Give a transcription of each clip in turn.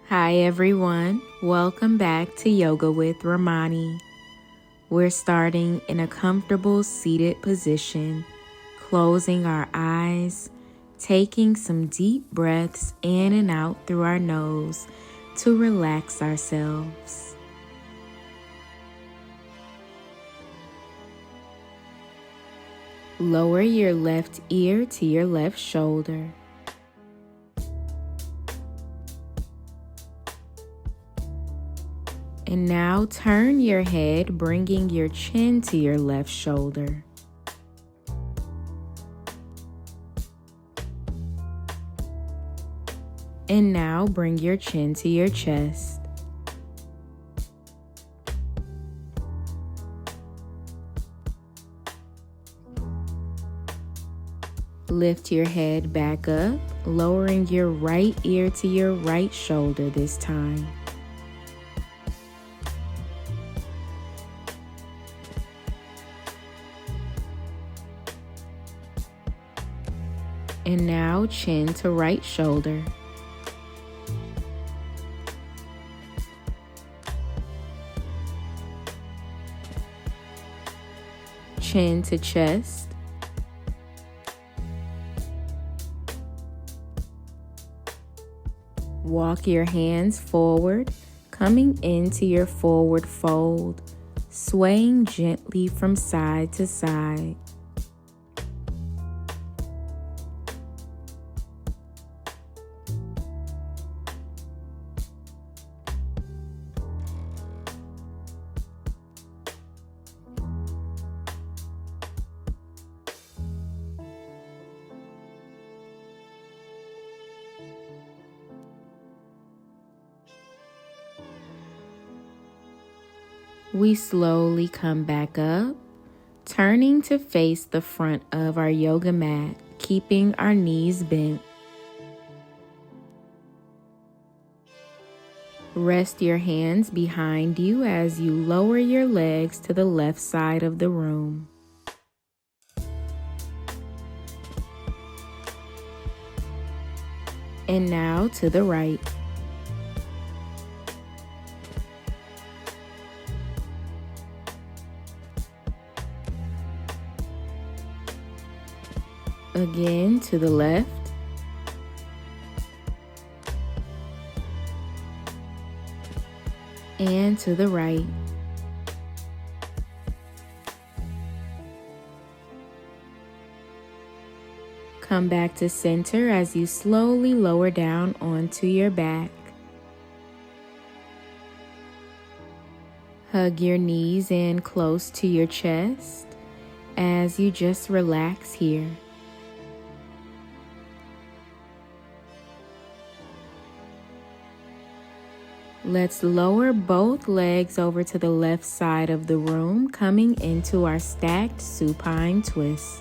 Hi everyone, welcome back to Yoga with RAMONI. We're starting in a comfortable seated position, closing our eyes, taking some deep breaths in and out through our nose to relax ourselves. Lower your left ear to your left shoulder. And now turn your head, bringing your chin to your left shoulder. And now bring your chin to your chest. Lift your head back up, lowering your right ear to your right shoulder this time. And now chin to right shoulder. Chin to chest. Walk your hands forward, coming into your forward fold, swaying gently from side to side. We slowly come back up, turning to face the front of our yoga mat, keeping our knees bent. Rest your hands behind you as you lower your legs to the left side of the room. And now to the right. Again to the left. And to the right. Come back to center as you slowly lower down onto your back. Hug your knees in close to your chest as you just relax here. Let's lower both legs over to the left side of the room, coming into our stacked supine twist.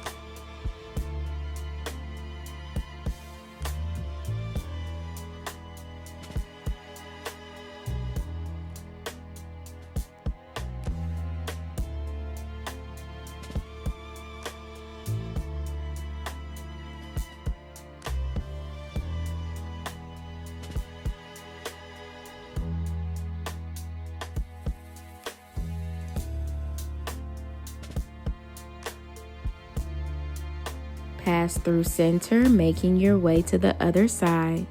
Pass through center, making your way to the other side.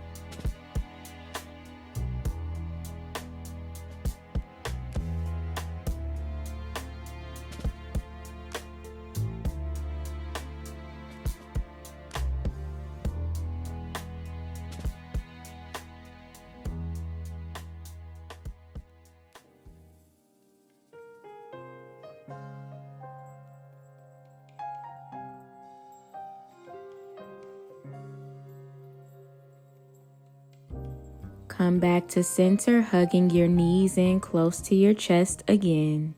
Come back to center, hugging your knees in close to your chest again.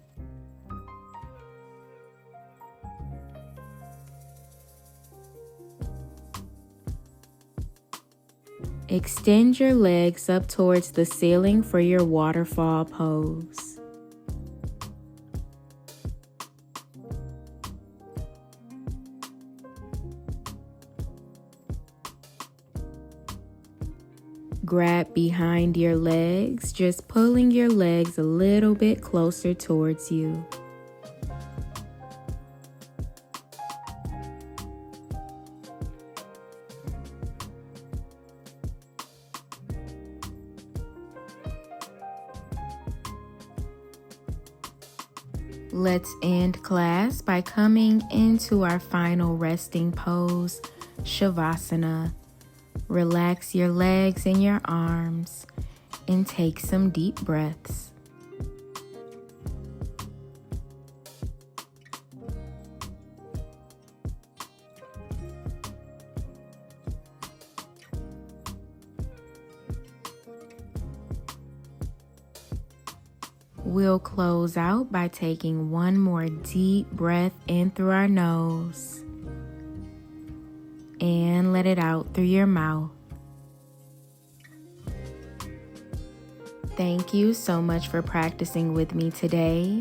Extend your legs up towards the ceiling for your waterfall pose. Grab behind your legs, just pulling your legs a little bit closer towards you. Let's end class by coming into our final resting pose, Shavasana. Relax your legs and your arms and take some deep breaths. We'll close out by taking one more deep breath in through our nose and let it out through your mouth. Thank you so much for practicing with me today.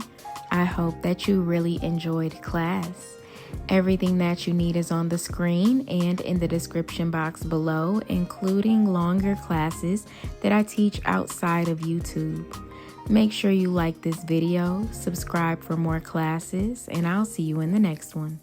I hope that you really enjoyed class. Everything that you need is on the screen and in the description box below, including longer classes that I teach outside of YouTube. Make sure you like this video, subscribe for more classes, and I'll see you in the next one.